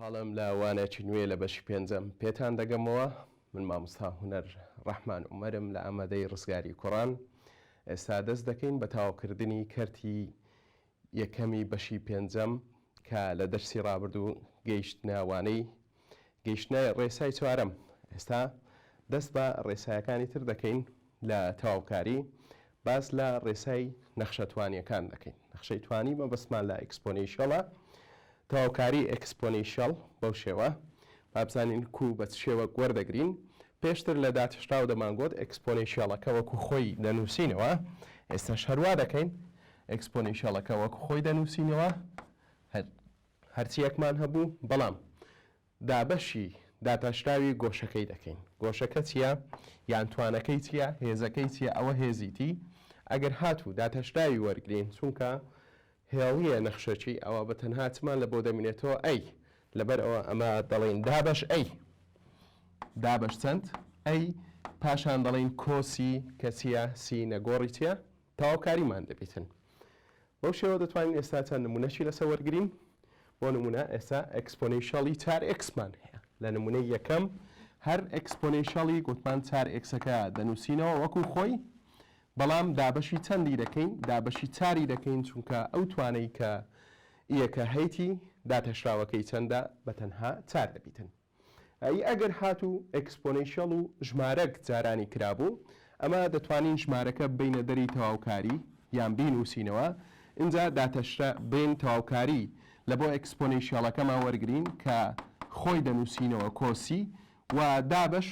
خۆشحاڵم لە وانێکی نوێ لە بەشی پێنجەم پێتان دەگەمەوە. من مامۆستا هونەر ڕەحمان عومەرم لە ئامادەی ڕزگاری کوڕان. ئێستا دەست دەکەین بە تاواکردنی کەرتی یەکەمی بەشی پێنجەم کە لە دەرسی ڕابردوو گەیشتنە وانەی گەیشتنە ڕێسای چوارەم. ئێستا دەست بە ڕێسایەکانی تر دەکەین لە تەواوکاری. باس لە ڕێسای نەخشەتوانیەکان دەکەین. نەخشەی توانی مەبەستمان لە ئەکسپۆنیشیەڵە، تەواوکاری ئەکسپۆنیشیەڵ بەو شێوە بابزانین کو بە شێوە وەردەگرین. پێشتر لە داتشراو دەمانگوت ئەکسپۆنیشیەڵەکە وەکو خۆی دەنووسینەوە. ئێستا شەروا دەکەین ئەکسپۆنیشیەڵەکە وەکو خۆی دەنووسینەوە هەرچیەکمان هەبوو، بەڵام دابەشی داتاشراوی گۆشەکەی دەکەین. گۆشەکە چییە؟ یان توانەکەی چییە؟ هێزەکەی چییە؟ ئەوە هێزیتی. ئەگەر هاتوو داتاشراوی وەرگین چونکە هێڵیە نەخشەچی ئەوە بە تەنها چمان لە بۆ دەمینێتەوە ئەی، لەبەر ئەوە ئەمە دەڵێن دابەش ئەی. دابەش چەند؟ ئەی پاشان دەڵێن کۆسی کە چییە؟ سی نەگۆڕی چییە؟ تەواوکاریمان دەبێتن. بەو شێوە دەتوانین ئێستا چەند نمونەشی لەسەر وەرگرین. بۆ نمونە ئێستا ئەکسپۆنیشیەڵی 4x-مان هەیە. لە نمونەی یەکەم هەر ئەکسپۆنیشیەڵی گوتمان 4x-ەکە دەنووسینەوە وەکو خۆی، بەڵام دابەشی چەندی دەکەین؟ دابەشی 4 دەکەین چونکە ئەو توانەی کە ئیەکە هەیتی داتەشراوەکەی چەندە بە تەنها 4 دەبیتن. ئەگەر هاتوو ئەکسپۆنیشیەڵ و ژمارەک جارانی کرابوو، ئەمە دەتوانین ژمارەکە بینە دەری تەواوکاری یان بینووسینەوە. اینجا داتەشرا بین تەواوکاری لە بۆ ئەکسپۆنیشیەڵەکەمان وەرگرین کە خۆی دەنووسینەوە کۆسی و دابەش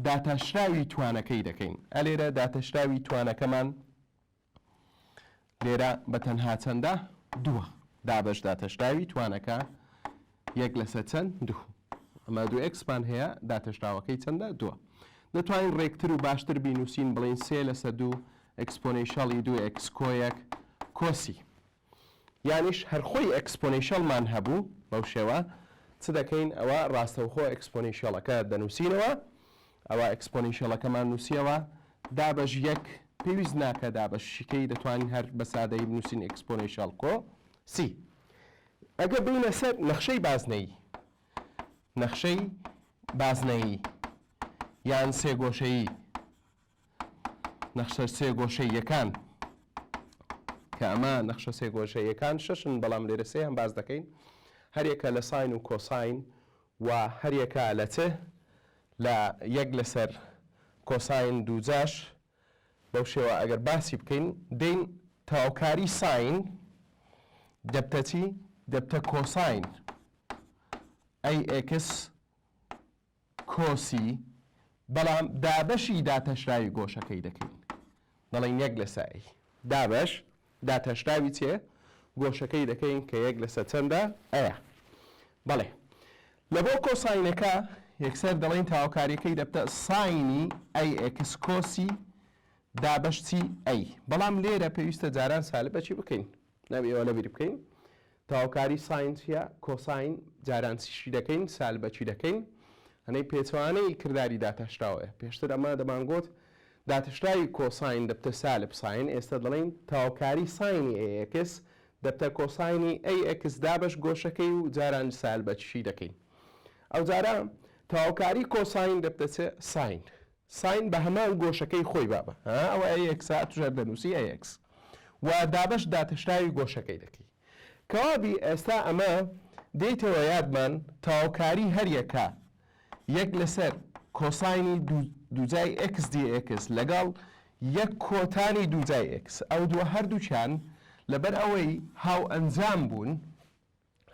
داتەشراوی توانەکەی دەکەین. ئەلێرە داتەشراوی توانەکەمان لێرە بە تەنها چەندە؟ 2. دابەش داتەشراوی توانەکە 1/2 2. ئەمە 2x-مان هەیە، داتەشراوەکەی چەندە؟ 2. دەتوانین ڕێکتر و باشتر بینووسین بڵین 3/2 ئەکسپۆنیشیەڵی 2x کۆیەک کۆسی. یانیش هەرخۆی ئەکسپۆنیشیەڵمان هەبوو بەو شێوە چ دەکەین؟ ئەوە ڕاستەوخۆ ئەکسپۆنیشیەڵەکە دەنووسینەوە. ئەوە ئەکسپۆنیشیەڵەکەمان نووسیەوە. دابەش 1 پێویست ناکە دابەشیکەی دەتوانین هەر بە سادەی بنووسین ئەکسپۆنیشیەڵ کۆ سی. ئەگە بینە سەر نەخشەی بازنەیی، نەخشەی بازنەیی یان سێگۆشەیی، نەخشە سێگۆشەییەکان کە ئەمە نەخشە سێگۆشەییەکان 6ن، بەڵام لێرە سێیان باز دەکەین. هەرێکە لە ساین و کۆساین و هەرێکە لە چ لە 1 کۆساین 2 بەو شێوە ئەگەر باسی بکەین دەین تەواوکاری ساین دەبتەچی دەبتە کۆساین ئەیx کۆسی، بەڵام دابەشی داتەشراوی گۆشەکەی دەکەین. دەڵێن 1/3 دابەش داتەشراوی چێ؟ گۆشەکەی دەکەین کە 1/3 چەندە؟ ئەیە. بەڵێ لە بۆ کۆساینەکە یەکسەر دەڵێن تاواکاریەکەی دەبتە ساینی ئەیx کۆسی دابەش چی؟ ئەی. بەڵام لێرە پێویستە جاران سالب بەچی بکەین، نەبێەوە لەبیر بکەین. تاواکاری ساین چیە؟ کۆساین جاران چی دەکەین؟ سالب بەچی دەکەین؟ هەنەی پێچوانەی کردداری داتەشراوەیە. پێشتر ئەمە دەمانگوت داتەشراوی کۆساین دەبتە سالب ساین. ئێستا دەڵێن تاواکاری ساینی ئەیx دەبتە کۆساینی ئەیx دابەش گۆشەکەی و جاران سالب بەچی دەکەین. ئەو جارە تاواکاری کۆساین دەبتە ساین. ساین بە هەمان گۆشەکەی خۆی بابە، ئەوە ئەیx توژەر دەنووسی ئەیx و دابەش داتەشراوی گۆشەکەی دەکەی. کەوابی ئێستا ئەمە دێتەوە یادمان تاواکاری هەریەکە 1 کۆساینی دووجای x dx لەگەڵ 1 کۆتانی دووجای x. ئەو دووە هەردووچیان لەبەر ئەوەی هاو ئەنجام بوون،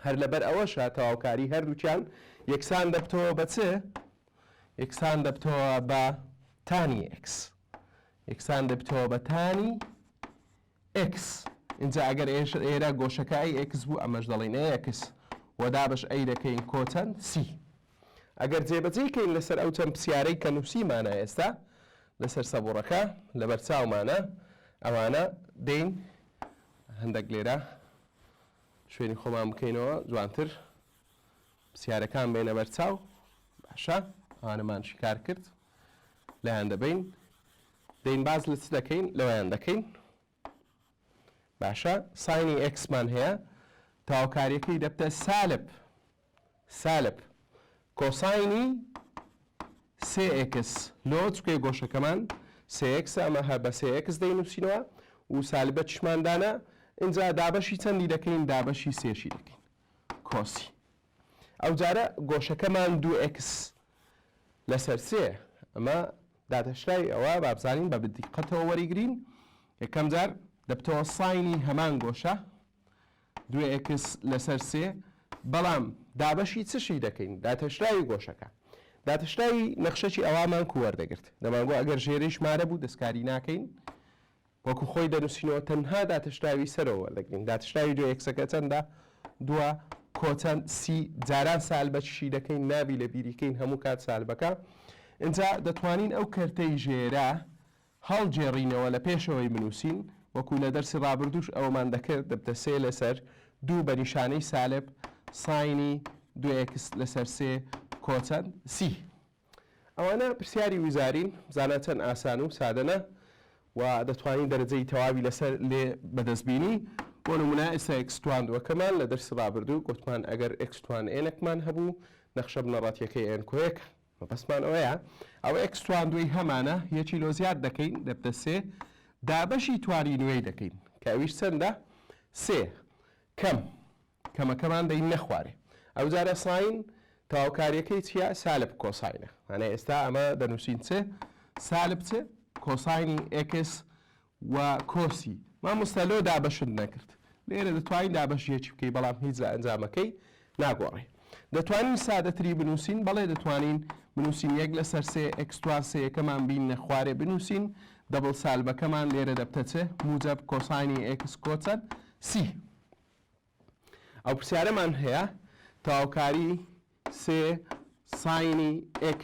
هەر لەبەر ئەوەشە تەواوکاری هەردووچیان یەکسان دەبتەوە بە چ؟ یەکسان دەبتەوە بە تانی x. یەکسان دەبتەوە بە تانی x. اینجا ئەگەر ئێرە گۆشەکە ئەیx بوو ئەمەش دەڵێن ئەیx و دابەش ئەی دەکەین کۆچەند سی. ئەگەر جێبەجێکەین لەسەر ئەو چەند پرسیارەی کە نووسیمانە ئێستا لەسەر سەبوڕەکە لەبەر چاومانە، ئەوانە دێین هەندێک لێرە شوێنی خۆمان بکەینەوە جوانتر پرسیارەکان بێنە بەر چاو. باشە ئەوانەمان شکار کرد لەیان دەبین. دەین باز لە چ دەکەین؟ لەوەیان دەکەین. باشە ساینی x-مان هەیە، تاواکاریەکەی دەبتە سالب کۆساینی 3x لۆ چکێ گۆشەکەمان 3x ئەمە هە بە 3x دەینووسینەوە و سالبە چشماندانە اینجا دابەشی چەندی دەکەین دابەشی 3شی دەکەین کۆسی ئەو جارە گۆشەکەمان 2x لەسەر 3 ئەمە داتەشرای ئەوە بابزانین بە بدیقەتەوە وەریگرین یەکەم جار دەبتەوە ساینی هەمان گۆشە 2x لەسەر 3 بەڵام دابەشی چشی دەکەین داتەشرای گۆشەکە داتەشرای نەخشەی ئەوامان کووەردەگرت دەمانگۆ ئەگەر ژێرەی ژمارە بوو دەستکاری ناکەین وەکو خۆی دەنووسینەوە تەنها داتەشراوی سەرەوە وەردەگرین داتەشراوی 2xەکە چەندە دووە کۆچەند سی جاران سالبەچشی دەکەین نابی لە بیریکەین هەموو کات سالبەکە اینجا دەتوانین ئەو کەرتەی ژێرە هەڵجێڕینەوە لە پێشەوەی بنووسین وەکو لە دەرسی ڕابردوش ئەومان دەکرد دەبتە 3 لەسەر 2 بە نیشانەی سالب ساینی 2x لەسەر 3 کۆچەند سی ئەوانە پرسیاری ویزارین بزانە چەند ئاسان و سادەنە و دەتوانین دەرەجەی تەواوی لەسەر لێ بەدەستبینی بۆ نمونە ئێستا x توانندوەکەمان لە دەرسی ڕابردوو گوتمان ئەگەر x توان ئێنەکمان هەبوو نەخشە بنەڕەتیەکەی ئێن کۆیەک مەبەستمان ئەوەیە ئەوە x توانندوی هەمانە یەکی لۆ زیاد دەکەین دەبتە 3 دابەشی توانی نوێی دەکەین کە ئەویش چەندە 3 کەمەکەمان دەین نەخوارێ ئەو جارە ساین تەواوکاریەکەی چیە سالب کۆساینە هەنێ ئێستا ئەمە دەنووسین چ سالب چ کۆساینی x و کۆسی مامۆستا لۆ دابەشت نەکرد لێرە دەتوانین دابەشیەکی بکەی بەڵام هیچ لە ئەنجامەکەی ناگۆڕێ دەتوانین سادەتری بنووسین بەڵێ دەتوانین بنووسین 1 لەسەر 3 x توان 3 یەکەمان بین نەخوارێ بنووسین دەبڵ سالبەکەمان لێرە دەبتە چ موجب کۆساینی x کۆچەند سی ئەو پرسیارەمان هەیە تەواوکاری 3 ساینی x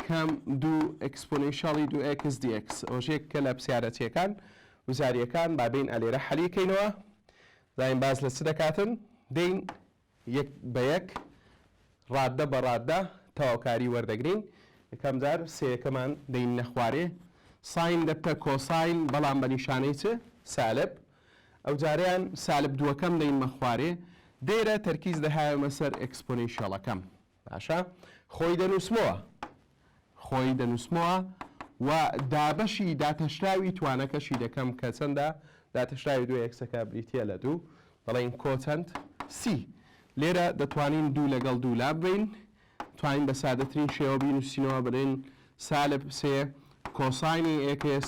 کەم 2 ئەکسپۆنێنشیالی 2x dx ئەوژێک کە لە پرسیارەتیەکان وزاریەکان بابین ئەلێرە حەلیکەینەوە زاین باز لە چ دەکاتن دەین یەک بە یەک ڕاددە بە ڕاددە تەواوکاری وەردەگرین یەکەم جار سێیەکەمان دەین نەخوارێ ساین دەبتە کۆساین بەڵام بە نیشانەی چ سالب ئەو جاریان سالب دووەکەم دەین مەخوارێ دێرە تەرکیز دەهایەمە سەر ئەکسپۆنێنشیاڵەکەم باشە خۆی دەنووسمەوە و دابەشی داتەشراوی توانەکەشی دەکەم کە چەندە داتەشراوی 2xەکە بریتە لە 2 بەڵێن کۆچەند سی لێرە دەتوانین 2 لەگەڵ 2 لا بین توانین بە سادەترین شێوە بینوسینەوە بڵێن سالب 3 کۆساینی x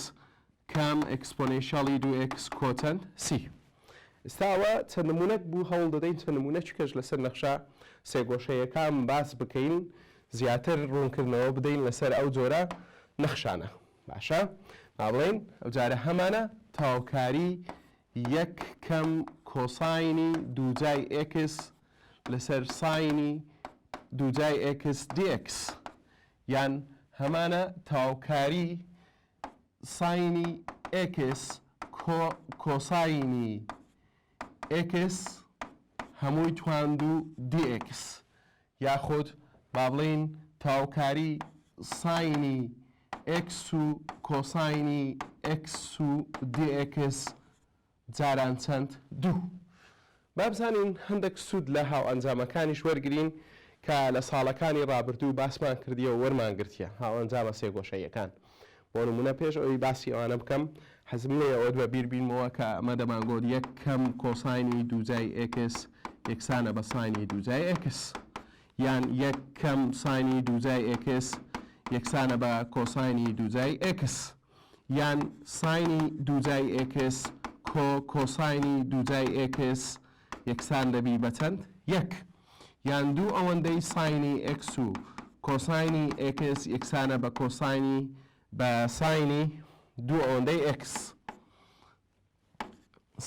کەم ئەکسپۆنێنشیالی 2x کۆچەند سی ئێستاوە چەند نمونەک بوو هەوڵ دەدەین چەند نمونەچکەش لەسەر نەخشە سێگۆشەیەکان باس بکەین زیاتر ڕوونکردنەوە بدەین لەسەر ئەو جۆرە نەخشانە باشە بڵێن ئەو جارە هەمانە تەواوکاری 1 کەم کۆساینی دووجای x لەسەر ساینی دووجای x dx یان هەمانە تەواوکاری ساینی x کۆساینی x هەمووی تواندوو dx یاخود با بڵێن تەواوکاری ساینی x و کۆساینی x و dx جاران چەند 2 با بزانین هەندێک سوود لە هاو ئەنجامەکانیش وەرگرین کە لە ساڵەکانی ڕابردوو باسمان کردیەوە وەرمانگرتیە هاو ئەنجامە سێگۆشەیەکان بۆ نمونە پێش ئەوەی باسی ئەوانە بکەم حەزم لێ ئەوە بە بیر بینمەوە کە ئەمە دەمانگۆت 1 کەم کۆساینی دووجای x یەکسانە بە ساینی دووجای x یان 1 کەم ساینی دووجای x یەکسانە بە کۆساینی دووجای x یان ساینی دووجای x کۆساینی دووجای x یەکسان دەبی بە چەند 1 یان دوو ئەوەندەی ساینی x و کۆساینی x یەکسانە بە کۆساینی بە ساینی دوو ئەوەندەی x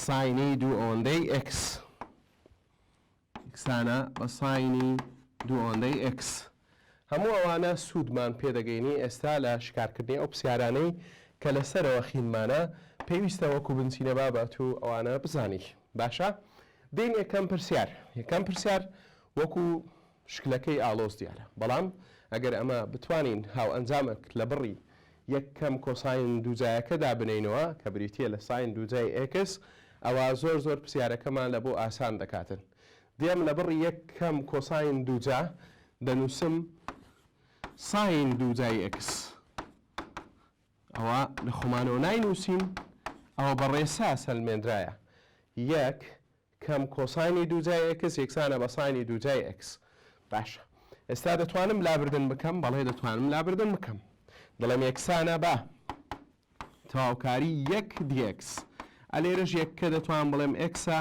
ساینی دوو ئەوەندەی x یەکسانە بە ساینی دوو ئەوەندەی x هەموو ئەوانە سوودمان پێدەگەینی ئێستا لە شکارکردنی ئەو پرسیارانەی کە لەسەرەوە خینمانە پێویستە وەکو بنچینە بابەت و ئەوانە بزانی باشە دێن یەکەم پرسیار وەکو شکلەکەی ئالۆز دیارە بەڵام ئەگەر ئەمە بتوانین هاو ئەنجامێک لە بڕی 1 کەم کۆساین دووجایەکەدا بنینەوە کە بریتیە لە ساین دووجای x ئەوە زۆر پرسیارەکەمان لە بۆ ئاسان دەکاتن دێم لە بڕی یەک کەم کۆساین دووجا دەنووسم ساین دووجای ئەکس ئەوە لە خۆمانەوە ناینووسین ئەوە بە ڕێسا سەلمێنرایە یەک کەم کۆساینی دووجای ئەکس یەکسانە بە ساینی دووجای ئەکس باشە ئێستا دەتوانم لابردن بکەم بەڵێ دەتوانم لابردن بکەم دەڵێم یەکسانە بە تەواوکاری یەک دیەکس ئەلێرەش یەک کە دەتوان بڵێم ئەکسە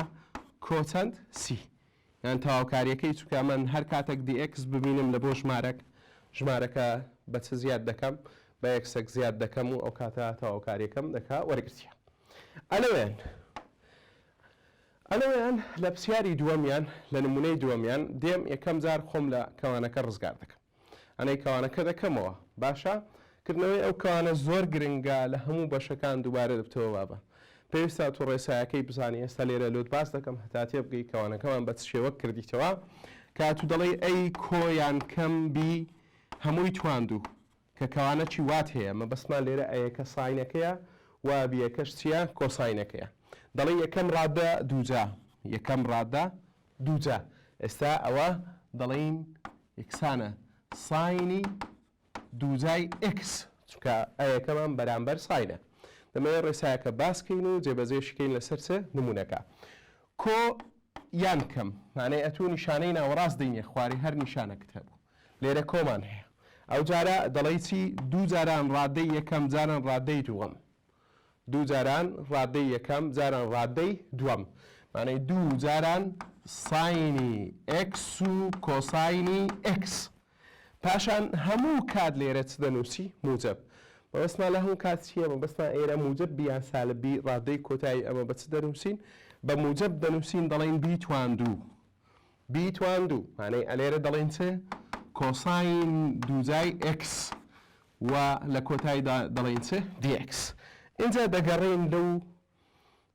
کۆچەند سی یان تەواوکاریەکەی چووکە من هەر کاتێک دیئکس ببینم لە بۆ ژمارەکە بە چ زیاد دەکەم بە یەکسێک زیاد دەکەم و ئەو کاتە تەواوکاریەکەم دەکا وەرگرتیە ئەلەوێن لە پرسیاری دووەمیان لە نمونەی دووەمیان دێم یەکەم جار خۆم لە کەوانەکە ڕزگار دەکەم ئەنەی کەوانەکە دەکەمەوە باشە کردنەوەی ئەو کەوانە زۆر گرنگە لە هەموو بەشەکان دووبارە دەبتەوە بابە پێویستە تۆ ڕێسایەکەی بزانی ئێستا لێرە لۆت باس دەکەم هەتاتێ بگەی کەوانەکەمان بە شێوە کردیتەوە کاتو دەڵێ ئەی کۆیان کەم بی هەمووی تواندوو کە کەوانەکی وات هەیە مەبەستمان لێرە ئەیەکە ساینەکەیە و بیەکەش چییە کۆساینەکەیە دەڵێ یەکەم ڕادە دووجا یەکەم ڕادە دووجا ئێستا ئەوە دەڵێن یەکسانە ساینی دووجای ئکس چونکە ئەیەکەمان بەرامبەر ساینە دەمەوێت ڕێسایەکە باسکەین و جێبەجێشکەین لەسەر چ نمونونەکە کۆ یان کەم مانای ئەتوو نیشانەی ناوەڕاست دەینێ خواری هەر نیشانەکەت هەبوو لێرە کۆمان هەیە ئەو جارە دەڵێ چی دوو جاران ڕادەی یەکەم جاران ڕادەی دووەم دوو جاران ڕادەی یەکەم جاران ڕادەی دووەم مانای دوو جاران ساینی ئەکس و کۆساینی ئەکس پاشان هەموو کات لێرە چ دەنووسی موجب بەبستمان لە هەموو کات چییە بەبستمان ئێرە موجب بیان سالبی ڕادەی کۆتایی ئەمە بە چ دەنووسین بە موجب دەنووسین دەڵێن بیتواندوو مانای ئەلێرە دەڵێن چ کۆساین دووجای ئەکس و لە کۆتایی دەڵێن چ دیئکس اینجا دەگەڕێن لەو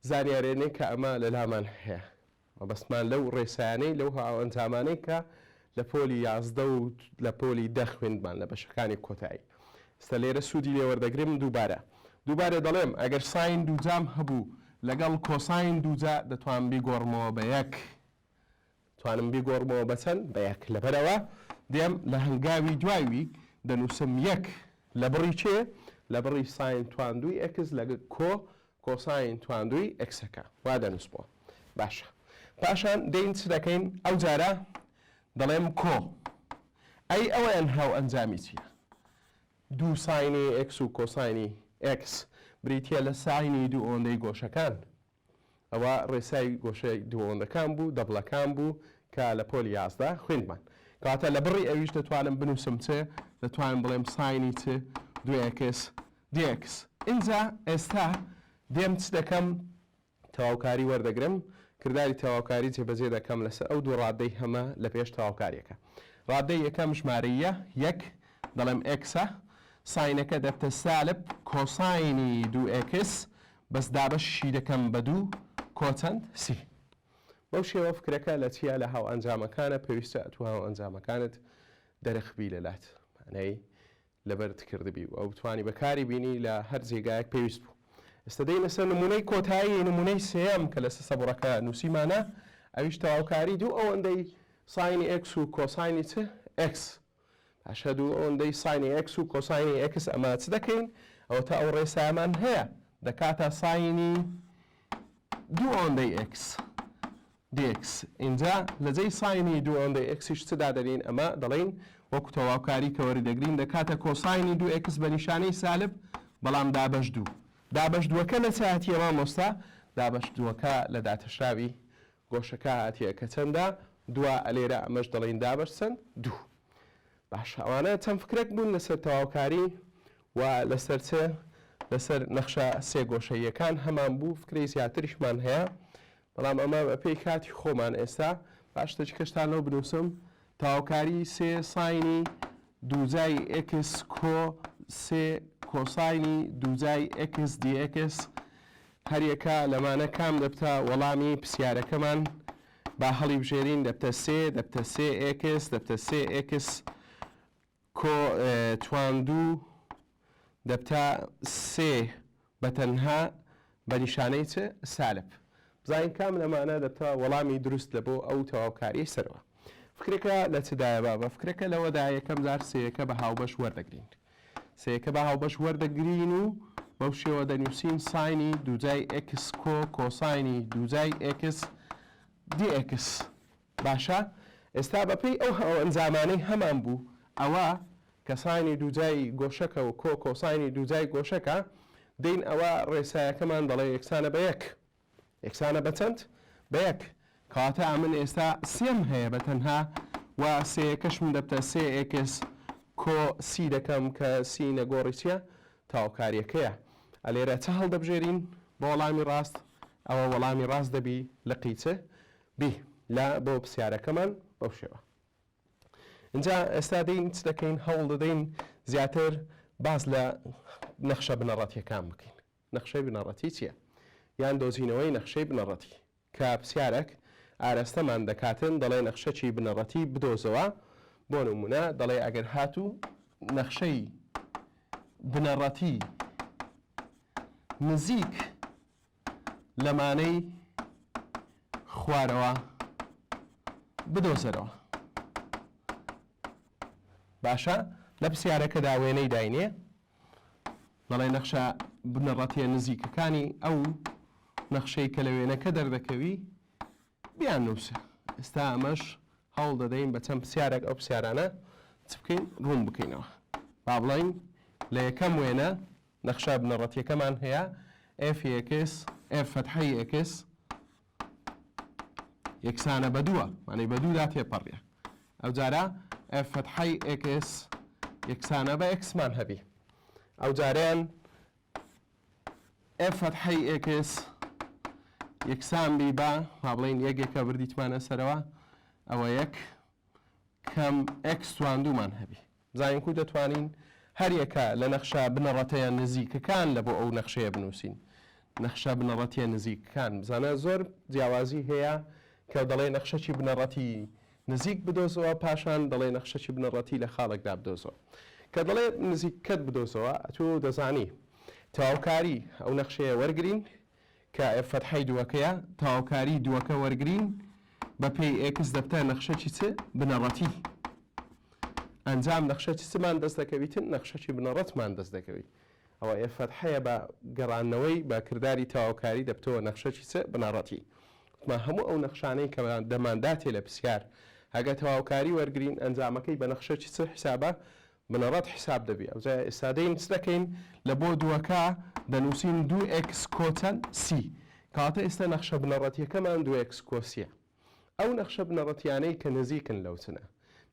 زانیارێنەی کە ئەمە لە لامان هەیە مەبەستمان لەو ڕێسایانەی لەو هاوەنجامانەی کە لە پۆلی 11 و لە پۆلی 10 خوێندمان لە بەشەکانی کۆتایی ئێستا لێرە سوودی لێوەردەگرم دووبارە دەڵێم ئەگەر ساین دووجام هەبوو لەگەڵ کۆساین دووجا دەتوانم بیگۆڕمەوە بە یەک توانم بیگۆڕمەوە بە چەند بە یەک لەبەرەوە دێم لە هەنگاوی دوایوی دەنووسم یەک لە بڕی چێ لە بڕی ساین تواندووی ئەکس لەگە کۆساین تواندووی ئەکسەکە وا دەنووسمەوە باشە پاشان دەین چ دەکەین ئەو جارە دەڵێم کۆ ئەی ئەوەیان هاو ئەنجامی چییە دوو ساینی ئەکس و کۆساینی ئەکس بریتە لە ساینی دوو ئۆندەی گۆشەکان ئەوە ڕێسای گۆشەی دوو ئۆندەکان بوو دەبڵەکان بوو کە لە پۆلی 11 خوێندمان کاتە لە بڕی ئەویش دەتوانم بنووسم چێ دەتوانم بڵێم ساینی چ دوو ئەکس دیئکس اینجا ئێستا دێم چ دەکەم تەواوکاری وەردەگرم کردداری تەواوکاری جێبەجێ دەکەم لەسەر ئەو دوو ڕادەی هەمە لە پێش تەواوکاریەکە ڕادەی یەکەم ژمارەیە یەک دەڵێم ئەکسە ساینەکە دەبتە سالب کۆساینی دوو ئەکس بەس دابەشی دەکەم بە دوو کۆچەند سی بەو شێوە فکرەکە لە چیە لە هاو ئەنجامەکانە پێویستە ئەتو هاو ئەنجامەکانت دەرەخبی لەلات مانای لەبەرت کردبی و ئەو توانی بەکاری بینی لە هەر جێگایەک پێویست بوو ئێستا دەی لەسەر نمونەی کۆتایی نمونەی سێەم کە لەسەر سەبڕەکە نووسیمانە ئەویش تەواوکاری دوو ئەوەندەی ساینی ئەکس و کۆساینی چ ئەکس پاشە دوو ئەوەندەی ساینی ئەکس و کۆساینی ئەکس ئەمە چ دەکەین ئەوە تا ئەو ڕێسامان هەیە دەکاتە ساینی دوو ئەوەندەی ئەکس دیئکس اینجا لەجێی ساینی دوو ئەوەندەی ئەکسیش چدا دەرین ئەمە دەڵێن وەکو تەواوکاری کە وەردەگرین دەکاتە کۆساینی دوو ئەکس بە نیشانەی سالب بەڵام دابەش دوو دابەش دووەکە لە چاهاتیە مامۆستا دابەش دووەکە لە داتەشراوی گۆشەکە هاتیە کە چەندە دووە ئەلێرە ئەمەش دەڵێن دابەش چەند دوو باش ئەوانە چەند فکرێک بوون لەسەر تەواوکاری و لەسەر چێ لەسەر نەخشە سێ گۆشەیەکان هەمان بوو فکرەی زیاتریشمان هەیە بەڵام ئەمە بەپێی کاتی خۆمان ئێستا باشتەی کەشتان لەو بنووسم تەواوکاری سێ ساینی دووجای ئەکس کۆ سێ کۆساینی دووجای ئەکس دیئکس هەریەکە لەمانە کام دەبتە وەڵامی پرسیارەکەمان با هەڵی بژێرین دەبتە سێ دەبتە سێ ئەکس دەبتە سێ ئەکس کۆ تواندوو دەبتە سێ بەتەنها بە نیشانەی چ سالب بزین کام لەمانە دەبتە وەڵامی دروست لە بۆ ئەو تەواوکاری سەرەوە. فکرەکە لە چدایە بە فکرەکە لەوەدا یەکەم جار سەیەکە بە هاوبەش وەردەگرین. سەیەکە بە هاوبەش وەردەگرین و بەو شێوە دەنووسین ساینی دووجای x کۆساینی دووجای x dx. باشە ئێستا بەپێی ئەو ئەنجامانەی هەمان بوو ئەوە کە ساینی دووجای گۆشەکە و کۆساینی دووجای گۆشەکە دەین ئەوە ڕێسایەکەمان دەڵێ یەکسانە بە یەک. یەکسانە بە چەند؟ بە یەک. کەواتە ئەمن ئێستا سێم هەیە بە تەنها و سێیەکەشم دەبتە 3x کۆ سی دەکەم کە سی نەگۆڕی چیە؟ تاوکاریەکەیە. ئەلێرە چە هەڵدەبژێرین بۆ وەڵامی ڕاست؟ ئەوە وەڵامی ڕاست دەبی لە قیچە بی لە بۆ پرسیارەکەمان بەو شێوە. اینجا ئێستا دەین چ دەکەین؟ هەوڵ دەدەین زیاتر باز لە نەخشە بنەڕەتیەکان بکەین. نەخشەی بنەڕەتی چییە؟ یان دۆزینەوەی نەخشەی بنەڕەتی کە پرسیارێک ئاراستەمان دەکاتن دەڵێ نەخشەی بنەڕەتی بدۆزەوە. بۆ نمونە دەڵێ ئەگەر هاتوو نەخشەی بنەڕەتی نزیک لەمانەی خوارەوە بدۆزەرەوە. باشە لە پرسیارەکەدا وێنەی داینێ دەڵێ نەخشە بنەڕەتیە نزیکەکانی ئەو نەخشەی کە لە وێنەکە دەردەکەوی بیان نووسە. ئێستا ئەمەش هەوڵ دەدەین بە چەند پرسیارێک ئەو پرسیارانە چ بکەین؟ ڕوون بکەینەوە. با بڵین لە یەکەم وێنە نەخشە بنەڕەتیەکەمان هەیە f(x) f فتحەی x یەکسانە بە دووە، مانەی بە دوودا تێپەڕیە. ئەو جارە f فتحەی x یەکسانە بە x مان هەبی. ئەو جاریان f فتحەی x یەکسان بی بە با بڵین یەکێکە بردیتمانە سەرەوە ئەوە یەک کەم x تواندومان هەبی. بزانین کو دەتوانین هەر یەکە لە نەخشە بنەڕەتەیە نزیکەکان لە بۆ ئەو نەخشەیە بنووسین. نەخشە بنەڕەتیە نزیکەکان بزانە زۆر جیاوازی هەیە کە دەڵێ نەخشەی بنەڕەتی نزیک بدۆزەوە پاشان دەڵێ نەخشەی بنەڕەتی لە خاڵێکدا بدۆزەوە. کە دەڵێ نزیکەت بدۆزەوە ئەتۆ دەزانی تەواوکاری ئەو نەخشەیە وەرگرین کە f فتحەی دووەکەیە تەواوکاری دووەکە وەرگرین بە پێی x دەبتە نەخشەی چ بنەڕەتی. ئەنجام نەخشەی چمان دەست دەکەویتن نەخشەی بنەڕەتمان دەست دەکەوی. ئەوە f فتحەیە بە گەڕانەوەی بە کردداری تەواوکاری دەبتەوە نەخشەی چ بنەڕەتی. ما هەموو ئەو نەخشانەی کە دەمانداتێ لە پرسیار ئەگە تەواوکاری وەرگرین ئەنجامەکەی بە نەخشەی چ حسابە؟ بنەڕەت حساب دەبێت. ئەو جا ئێستا دەین چ دەکەین؟ لە بۆ دووەکە دەنووسین 2x کۆچەند c. کاتە ئێستا نەخشە بنەڕەتیەکەمان 2x کۆسیە. ئەو نەخشە بنەڕەتیانەی کە نزیکن لەو چنە.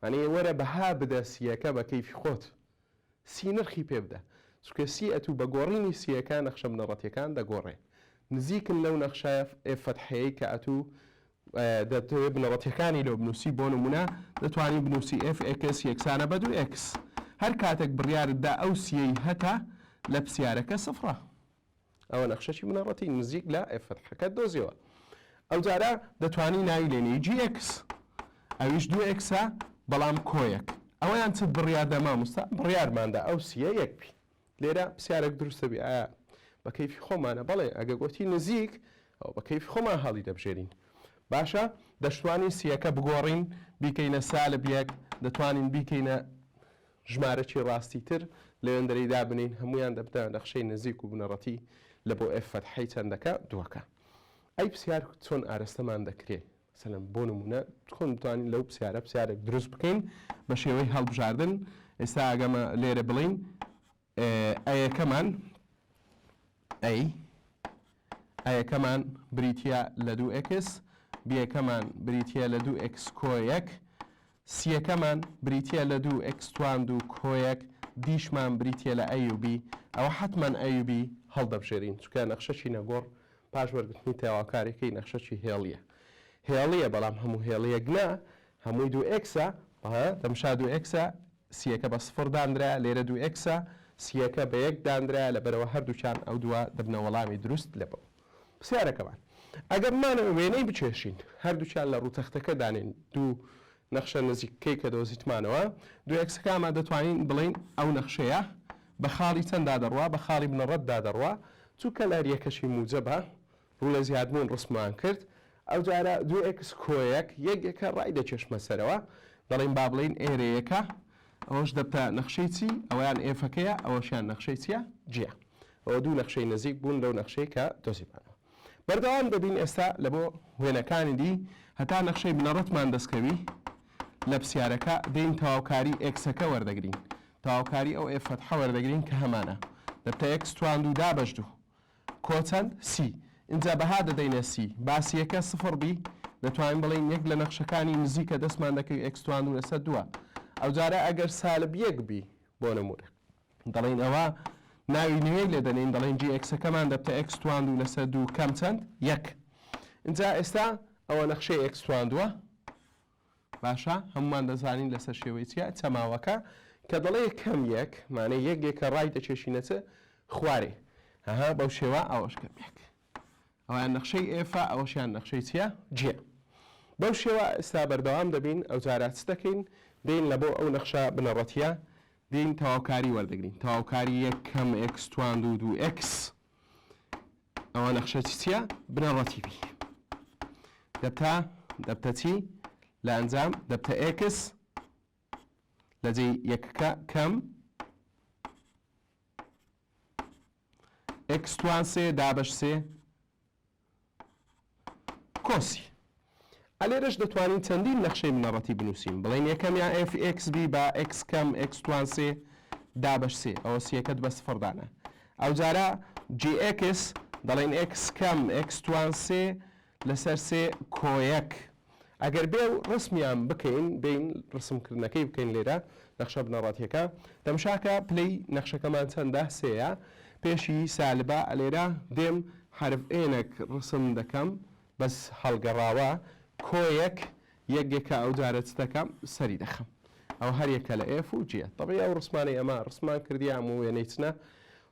معنی وەرە بەها بدە سیەکە بە کەیفی خۆت. سی نرخی پێ بدە. چونکە سی ئەتوو بە گۆڕینی سیەکە نەخشە بنەڕەتیەکان دەگۆڕێ. نزیکن لەو نەخشایە f فتحەیە کە ئەتوو دەتەوێت بنەڕەتیەکانی لەو بنووسی. بۆ نمونە دەتوانین بنووسی fx یەکسانە بە 2x. هەر کاتێک بڕیارددا ئەو سیەی هەتا لە پرسیارەکە سفرە. ئەوە نەخشەی بنەڕەتی نزیک لە f فتحەکە دۆزیەوە. ئەو جارە دەتوانی ناوی لێنی gx ئەویش 2xە بەڵام کۆیەک. ئەوەیان چ بڕیاردە مامۆستا؟ بڕیارماندا ئەو سیە یەک بی. لێرە پرسیارێک دروستە بی ئایا بە کەیفی خۆمانە؟ بەڵێ ئەگە گوتی نزیک ئەو بە کەیفی خۆمان هەڵی دەبژێرین. باشە دەشتوانین سیەکە بگۆڕین بیکەینە سالب یەک، دەتوانین بیکەینە ژمارەی ڕاستی تر لەوێندەرەی دابنین هەمویان دەبدە نەخشەی نزیک و بنەڕەتی لە بۆ f فتحەی چەندەکە دووەکە. ئەی پرسیار چۆن ئارەستەمان دەکرێت؟ مثلا بۆ نمونە خۆن بتوانین لەو پرسیارێک دروست بکەین بە شێوەی هەڵبژاردن. ئێستا ئەگەمە لێرە بڵین ئەیەکەمان ئەیەکەمان بریتە لە 2x بیەکەمان بریتە لە 2x کۆیەک سیەکەمان بریتە لە 2x تواند و کۆیەک دیشمان بریتە لە ئەی و بی. ئەوە حتمما ئەی و بی هەڵدەبژێرین چونکە نەخشەی نەگۆڕ پاش وەرگرتنی تەواوکاریەکەی نەخشەی هێڵیە. هێڵیە بەڵام هەموو هێڵیەک نا هەمووی 2xە دەمشا 2xە سیەکە بە سفر دانرا لێرە 2xە سیەکە بە یەک دانرا لە بەرەوە هەردووچان ئەو دووە دەبنە وەڵامی دروست لە بەو پرسیارەکەمان. ئەگەر مانەوە وێنەی بچێشین هەردووچان لە ڕووتەختەکە دانین دوو نەخشە نزیکەی کە دۆزیتمانەوە 2xەکەمان دەتوانین بڵین ئەو نەخشەیە بە خاڵی چەنددا دەڕوا؟ بە خاڵی بنەڕەتدا دەڕوا چونکە لەریەکەشی موجەبە ڕوو لە زیادبوون ڕسممان کرد ئەو جارە 2x کۆیەک یەکێکە ڕای دەچێشمە سەرەوە دەڵێن با بڵین ئێرەیەکە ئەوەش دەبتە نەخشەی چی ئەویان ئێفەکەیە ئەوەشیان نەخشەی چیە جیە ئەوە دوو نەخشەی نزیک بوون لەو نەخشەی کە دۆزیبانەوە بەردەوام دەبین ئێستا لە بۆ وێنەکانی دی هەتا نەخشەی بنەڕەتمان دەستکەوی لە پرسیارەکە دێین تەواوکاری ئێکسەکە وەردەگرین تەواوکاری ئەو ئێفەتحە وەردەگرین کە هەمانە دەبتە ئێکس تواندوو دابەش دوو کۆچەند سی اینجا بەها دەدەینە سی باسیەکە سفر بی دەتوانین بڵین یەک لە نەخشەکانی نزیکە دەستمان دەکەوی ئێکس تواندوو لەسەر دووە ئەو جارە ئەگەر سالب یەک بی بۆ نمونە دەڵێن ئەوە ناوی نوێی لێ دەنین دەڵێن جی ئێکسەکەمان دەبتە ئێکس تواندوو لەسەر دوو کەم چەند یەک اینجا ئێستا ئەوە نەخشەی ئێکس تواندووە باشە هەمومان دەزانین لەسەر شێوەی چیە چەماوەکە کە دەڵێ کەم یەک مانەی یەکێکە ڕای دەچێشینەچە خوارێ هەها بەو شێوە ئەوەش کەم یەک ئەویان نەخشەی ئێفا ئەوەشیان نەخشەی چیە جێ بەو شێوە ئێستا بەردەوام دەبین ئەو جارات چ دەکەین دێین لە بۆ ئەو نەخشە بنەڕەتیە دێین تەواوکاری وەردەگرین تەواوکاری یەک کەم ئێکس تواندوو دوو ئێکس ئەوە نەخشە چیە بنەڕەتی بی دەبتە چی لە ئەنجام دەبتە ئێکس لە جێی یەکەکە کەم ئێکس توان سێ دابەش سێ کۆسی ئەلێرەش دەتوانین چەندین نەخشەی بنەڕەتی بنووسین بڵێن یەکەمیان ئێف ئێکس بی بە ئێکس کەم ئێکس توان سێ دابەش سێ ئەوە سیەکەت بە سفردانە ئەو جارە جی ئێکس دەڵێن ئێکس کەم ئێکس توان سێ لەسەر سێ کۆیەک ئەگەر بێ و ڕسمیان بکەین بین ڕسمکردنەکەی بکەین لێرە نەخشە بنەڕەتیەکە دەمشاکە پلەی نەخشەکەمان چەندە سێیە پێشی سالبە ئەلێرە دێم حرف ئێنێک ڕسم دەکەم بەس هەڵگەڕاوە کۆیەک یەکێکە ئەو جارە چ دەکەم سەری دەخەم ئەو هەریەکە لە ئێف و جیە طبعی ئەو ڕسمانەی ئەمە ڕسمان کردی هەموو وێنەی چنە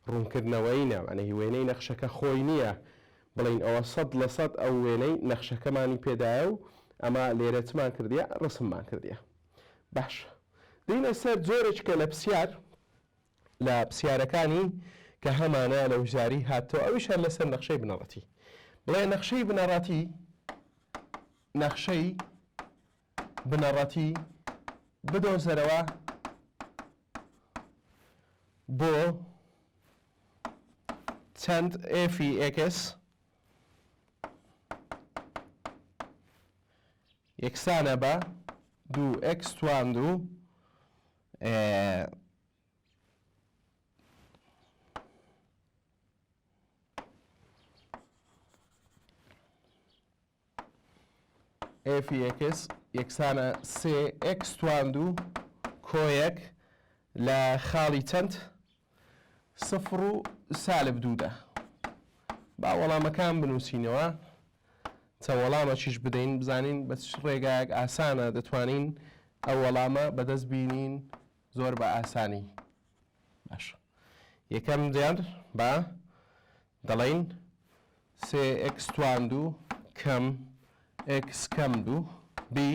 ڕوونکردنەوەیینە ئەنەی وێنەی نەخشەکە خۆی نییە بڵین ئەوە 100% ئەو وێنەی نەخشەکەمانی پێدایە و ئەمە لێرە چمان کردیە ڕسممان کردیە باش دینە سەر جۆرێککە لە پرسیار لە پرسیارەکانی کە هەمانە لە وژاری هاتەوە ئەویش هەر لەسەر نەخشەی بنەڕەتی بڵێ نەخشەی بنەڕەتی بدۆزەرەوە بۆ چەند ئێفی ئێکس یەکسانە بە دوو ئێکس تواندوو ئێفی ئێکس یەکسانە سێ ئێکس تواندوو کۆیەک لە خاڵی چەند سفر و سالب دوودا با وەڵامەکان بنووسینەوە چەند وەڵامەشیش بدەین بزانین بە ڕێگایەک ئاسانە دەتوانین ئەو وەڵامە بەدەست بینین زۆر بە ئاسانی باش یەکەم دیار بە دەڵێن سێ ئێکس تواندوو کەم ئێکس کەم دوو بی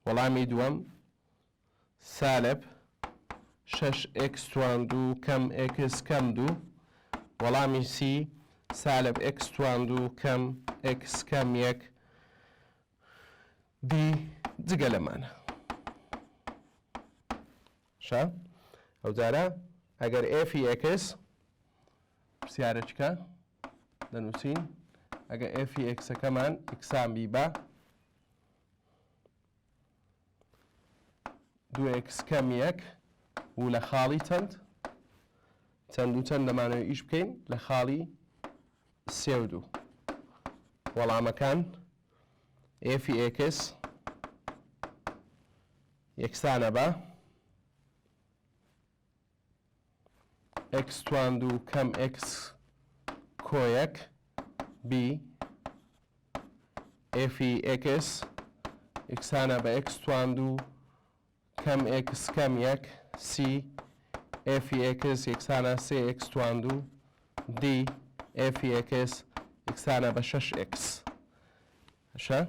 وەڵامی دووەم سالب 6 ئێکس تواندوو کەم ئێکس کەم دوو وەڵامی سی سالب ئێکس تواندوو کەم ئێکس کەم یەک دی جگە لەمانە شا ئەو جارە ئەگەر ئێفی ئێکس پرسیارەچکە دەنووسین ئەگەر ئێفی ئێکسەکەمان ئێکسان بی بە دوو ئێکس کەم یەک و لە خاڵی چەند و چەند دەمانەوێت ئیش بکەین لە خاڵی سێ و دوو وەڵامەکان ئێفی ئێکس یەکسانە بە ئێکس تواندوو کەم ئێکس کۆیەک بی ئێفی ئێکس یەکسانە بە ئێکس تواندوو کەم ئێکس کەم یەک سی ئێفی ئێکس یەکسانە سێ ئێکس تواندوو دی ئێفی ئێکس یەکسانە بە 6 ئێکس هەشە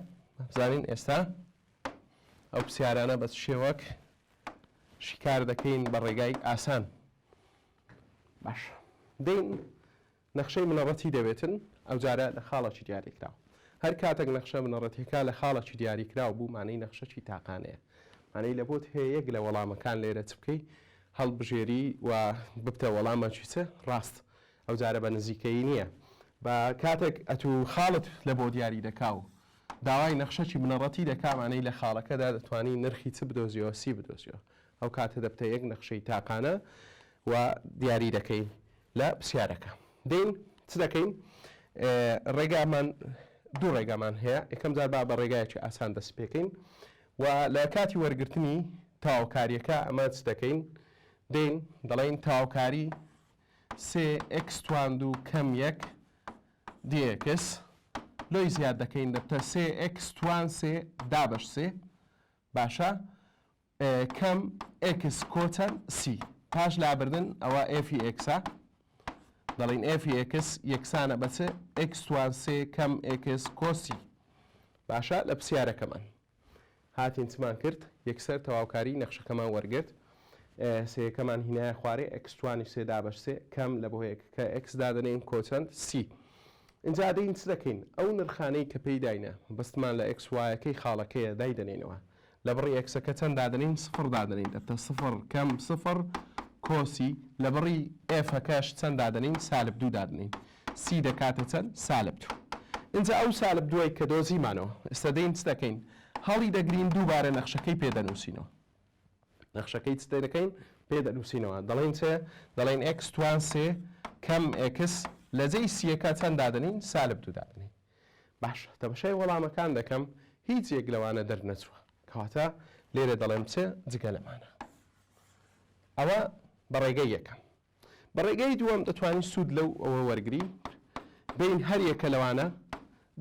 بزانین ئێستا ئەو پرسیارانە بە شێوەک شیکار دەکەین بە ڕێگای ئاسان باش دێین نەخشەی بنەڕەتی دەبێتن ئەو جارە لە خاڵێکی دیاریکراوە هەر کاتێک نەخشە بنەڕەتیەکە لە خاڵێکی دیاریکراوە بوو مانەی نەخشەی تاقانەیە مانەی لە بۆت هەیە یەک لە وەڵامەکان لێرە چ بکەی هەڵبژێری و ببتە وەڵامەکی چ ڕاست ئەو جارە بە نزیکەی نییە بە کاتێک ئەتوو خاڵت لە بۆ دیاری دەکا و داوای نەخشەی بنەڕەتی دەکامانەی لە خاڵەکەدا دەتوانی نرخی چ بدۆزیەوە سی بدۆزیەوە ئەو کاتە دەبتە یەک نەخشەی تاقانە و دیاری دەکەی لە پرسیارەکە دێن چ دەکەین ڕێگامان دوو ڕێگامان هەیە یەکەم جار با بە ڕێگایەکی ئاسان دەست پێکەین و لە کاتی وەرگرتنی تاواوکاریەکە ئەمە چ دەکەین دێن دەڵێن تاواوکاری 3x توان و کەم 1 dx لۆی زیاد دەکەین دەبتە 3x توان 3 دابش 3 باشە کەم x کۆتەن c پاش لابردن ئەوە f x دەڵێن f x یەکسانە بە چ x توان 3 کەم x کۆسی باشە لە پرسیارەکەمان هاتین چمان کرد یەکسەر تەواوکاری نەخشەکەمان وەرگرت سەیەکەمان هینایە خوارێ x توانی 3 دابش 3 کەم لە بۆ یەک کە x دادنین کۆچەند c اینجا دەین چ دەکەین ئەو نرخانەی کە پێی داینە بەستمان لە x وایەکەی خاڵەکەیە دایدەنێنەوە لە بڕی ئەکسەکە چەند دادنین سفر دادنین دەبتە سفر کەم سفر کۆسی لە بڕی ئێفەکەش چەند دادنین سالب دوو دادنین سی دەکاتە چەند سالب دوو اینجا ئەو سالب دوای کە دۆزیمانەوە ئێستا دەین چ دەکەین هەڵی دەگرین دووبارە نەخشەکەی پێدەنووسینەوە نەخشەکەی چ دەکەین پێدەنووسینەوە دەڵێن چێ دەڵێن x توان 3 کەم x لە جێی سیەکە چەند دادنین سالب دوو دادنین باش تەماشای وەڵامەکان دەکەم هیچ یەک لەوانە دەرنەچووە کەواتە لێرە دەڵێم چێ جگە لەمانە ئەوە بەڕێگەی یەکەم بەڕێگەی دووەم دەتوانین سوود لەو ئەوە وەرگین بین هەر یەکە لەوانە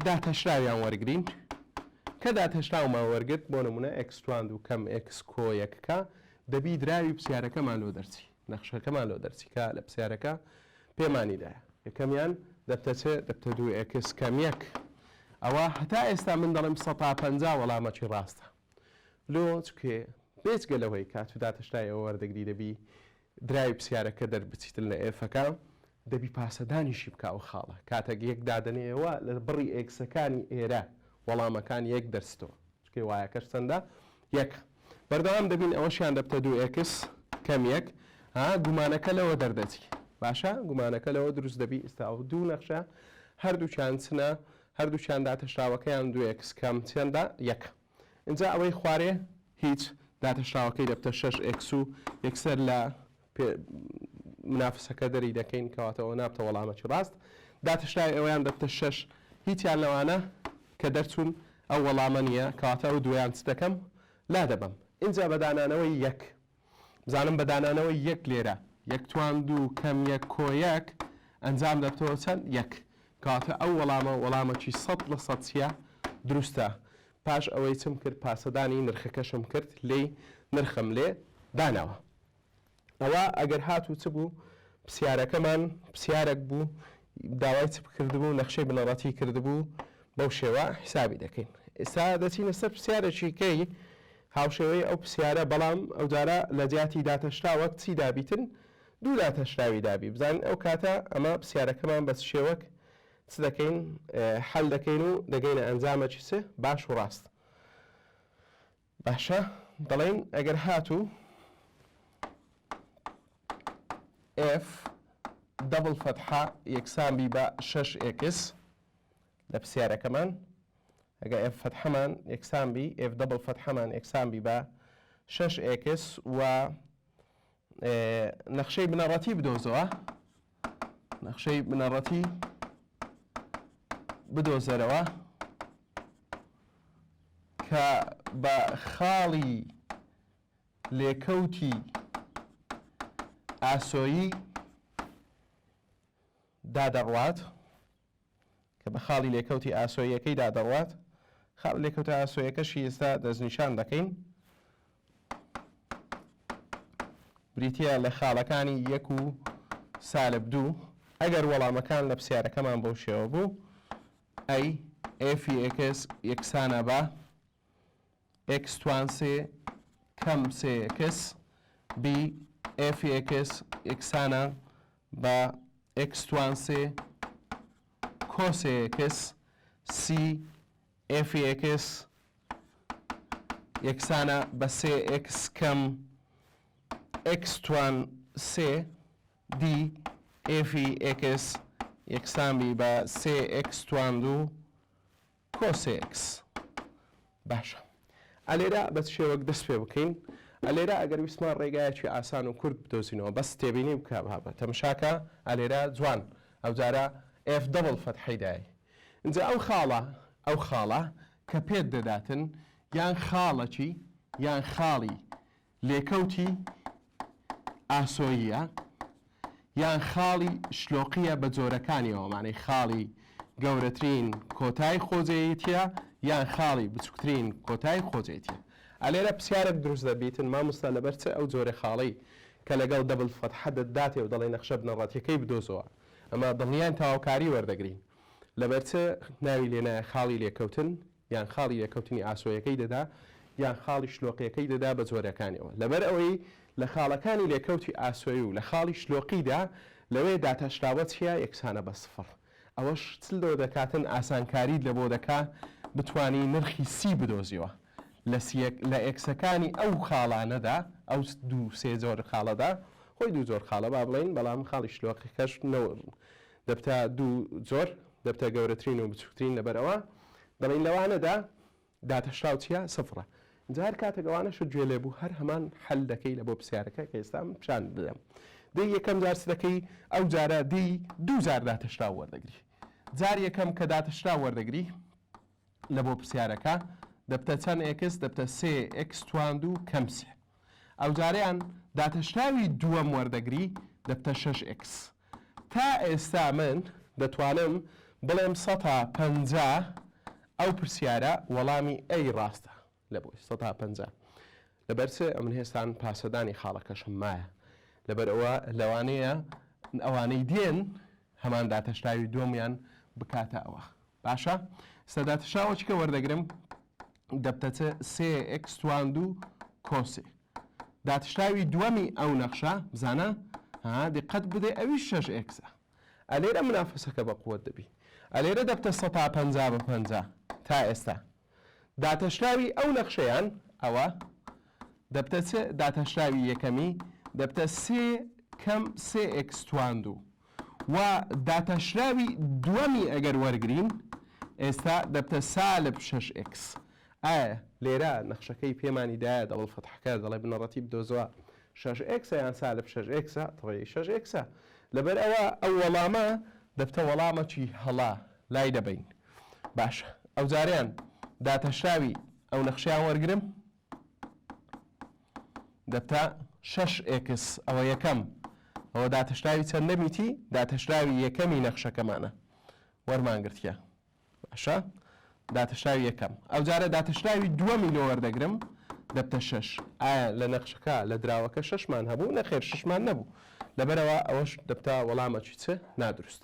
داتەشراویان وەرگین کە داتەشراومان وەرگرت بۆ نمونە x توان و کەم x کۆ یەکەکە دەبی دراوی پرسیارەکەمان لۆ دەرچی نەخشەکەمان لۆ دەرچی کە لە پرسیارەکە پێمانیدایە یەکەمیان دەبتە چێ دەبتە 2x کەم 1 ئەوە هەتا ئێستا من دەڵێم 150 وەڵامەکی ڕاستە لۆ چکێ بێجگە لەوەی کات و داتەشتایەوە وەردەگری دەبی دراوی پرسیارەکە دەربچیتن لە ئێفەکە دەبی پاسەدانیشی بکاو خاڵە کاتێک یەک دادنەوە لە بڕی ئێکسەکانی ئێرە وەڵامەکان یەک دەرستەوە چکێ وایەکەش چەندە یەک بەردەوام دەبین ئەوەشیان دەبتە 2x کەم 1 گومانەکە لەوە دەردەچی باشە گومانەکە لەوە دروست دەبی ئێستا دوو نەخشە هەردووچیان چنە هەردووچیان داتەشراوەکەیان 2x کەم چەندە یەک اینجا ئەوەی خوارێ هیچ داتەشراوەکەی دەبتە 6x و یەکسەر لە منافسەکە دەری دەکەین کەواتەوە نابتە وەڵامەکی ڕاست داتەشراوی ئەویان دەبتە 6 هیچیان لەوانە کە دەرچوون ئەو وەڵامە نییە کەواتە ئەو دویان چ دەکەم لا دەبم اینجا بەدانانەوەی یەک بزانم بەدانانەوەی یەک لێرە یەک توان دوو کەم یەک کۆ یەک ئەنجام دەبتەوە چەند یەک کەواتە ئەو وەڵامەکی 100% چیە دروستە پاش ئەوەی چم کرد پاسەدانی نرخەکەشم کرد لێی نرخم لێ دانەوە ئەوە ئەگەر هاتوو چ بوو پرسیارەکەمان پرسیارێک بوو داوای چ کردبوو نەخشەی بنەڕەتی کردبوو بەو شێوە حسابی دەکەین ئێستا دەچینە سەر پرسیارێکی کەی هاوشێوەی ئەو پرسیارە بەڵام ئەو جارە لە جیاتی داتەشراوە چی دابیتن دوو داتەشراوی دابی بزانین ئەو کاتە ئەمە پرسیارەکەمان بەس شێوەک چ دەکەین حەل دەکەین و دەگەینە ئەنجامێکی چ باش و ڕاست باشە دەڵێن ئەگەر هاتوو f دبل فتحە یەکسانبی بە 6x لە پرسیارەکەمان ئەگە f فتحەمان یەکسانبی f دبل فتحەمان یەکسانبی بە 6x و نەخشەی بنەڕەتی بدۆزەوە نەخشەی بنەڕەتی بدۆزەرەوە کە بە خاڵی لێکەوتی ئاسۆیی دادەڕوات کە بە خاڵی لێکەوتی ئاسۆیەکەی دادەڕوات خاڵ لێکەوتە ئاسۆیەکەشی ئێستا دەستنیشان دەکەین بریتە لە خاڵەکانی 1 و سالب 2 ئەگەر وەڵامەکان لە پرسیارەکەمان بەو شێوە بوو ئەی f(x) یەکسانە بە x توان 3 کەم 3x b f(x) یەکسانە بە x توان 3 کۆ کۆسێکس سی ئێفیەکس یەکسانە بە سێ ئێکس کەم ئێکس توان سێ دی ئێفی ئێکس یەکسامی بە سێ ئێکس توان دوو کۆسێکس. باشە ئەلێرە بە شێوەک دەست پێ بکەین. ئەلێرە ئەگەر ویسمان ڕێگایەکی ئاسان و کورت بدۆزینەوە بەس تێبینی بکە بابە تەماشاکە ئەلێرە جوان ئەو جارە ئێف دەبڵ فەتحەیدای اینجا ئەو خاڵە کە پێت دەداتن یان خاڵەکی یان خاڵی لێکەوتی ئاسۆییە یان خاڵی شلۆقیە بە جۆرەکانیەوە مانەی خاڵی گەورەترین کۆتای خۆجەیەتیە یان خاڵی بچووکترین کۆتای خۆجێتیە. ئەلێرە پرسیارێک دروست دەبیتن مامۆستا لەبەر چ ئەو جۆرە خاڵی کە لەگەڵ دەبڵ فەتحە دەداتێ و دەڵێ نەخشە بنەڕەتیەکەی بدۆزەوە ئەمە دڵنیان تاواکاری وەردەگرین لەبەر چ ناوی لێنایە خاڵی لێکەوتن یان خاڵی لێکەوتنی ئاسۆیەکەی دەدا یان خاڵی شلۆقیەکەی دەدا بە جۆرەکانیەوە. لەبەر ئەوەی لە خاڵەکانی لێکەوتی ئاسۆی و لە خاڵی شلۆقیدا لەوێ داتەشراوە چیە یەکسانە بە سفر. ئەوەش چلۆ دەکاتن ئاسانکاریت لە بۆ دەکا بتانی نرخی سی بدۆزیەوە لە ئێکسەکانی ئەو خاڵانەدا ئەو دوو سێ جۆر خاڵەدا خۆی دوو جۆر خاڵە با بڵین بەڵام خاڵی شلۆقیەکەش دەبتە دوو جۆر دەبتە گەورەترین و بچووکترین لەبەرەوە دەڵین لەوانەدا داتەشراو چیە سفرە. اینجا هەر کاتێکەوانەش گوێ لێبوو هەر هەمان حەل دەکەی لە بۆ پرسیارەکە کە ئێستا پیشان بدەم. دەی یەکەم جار دەکەی ئەو جارە دی دوو جار داتەشراو وەردەگری. جار یەکەم کە داتەشراو وەردەگری لە بۆ پرسیارەکە دەبتە چەند ئێکس دەبتە سێ ئێکس توان دوو کەم سێ. ئەو جاریان داتەشراوی دووەم وەردەگری دەبتە 6 ئێکس. تا ئێستا من دەتوانم بڵێم 150 ئەو پرسیارە وەڵامی ئەی ڕاستە لە بۆی 150 لەبەرچێ ئەمن هێستان پاسەدانی خاڵەکەشم مایە لەبەر ئەوە لەوانەیە ئەوانەی دێن هەمان داتەشراوی دووەمیان بکاتە ئەوە. باشە ئێستا داتەشراوەچکە وەردەگرم دەبتە سێ ئێکس توان دوو کۆسێ. داتشراوی دووەمی ئەو نەخشە بزانە دقت بدێ ئەوی 6 ئێکسە. ئەلێرە منافەسەکە بە قووەت دەبی ئەلێرە دەبتە 150 بە 50 تا ئێستا. داتەشراوی ئەو نەخشەیان ئەوە دەبتە چ داتەشراوی یەکەمی دەبتە سێ کەم سێ ئێکس توان دوو و داتەشراوی دووەمی ئەگەر وەرگین ئێستا دەبتە سالب 6 ئێکس. ئایا لێرە نەخشەکەی پێمانیدایە دەڵ فەتحەکە دەڵێ بنەڕەتی بدۆزەوە 6 ئێکسە یان سالب 6 ئێکسە تەڵێ 6 ئێکسە. لەبەر ئەوە ئەو وەڵامە دەبتە وەڵامەکی هەڵا لای دەبین. باشە ئەو جاریان داتەشراوی ئەو نەخشیان وەرگرم دەبتە 6 ئێکس ئەوە یەکەم ئەوە داتەشراوی چەندەمیتی داتەشراوی یەکەمی نەخشەکەمانە وەرمانگرتیە. باشە داتەشراوی یەکەم ئەو جارە داتەشراوی دووەمی لۆ وەردەگرم دەبتە 6. ئایا لە نەخشەکە لە دراوەکە 6مان هەبوو نەخێر 6مان نەبوو لەبەرەوە ئەوەش دەبتە وەڵامەکی چ نادروست.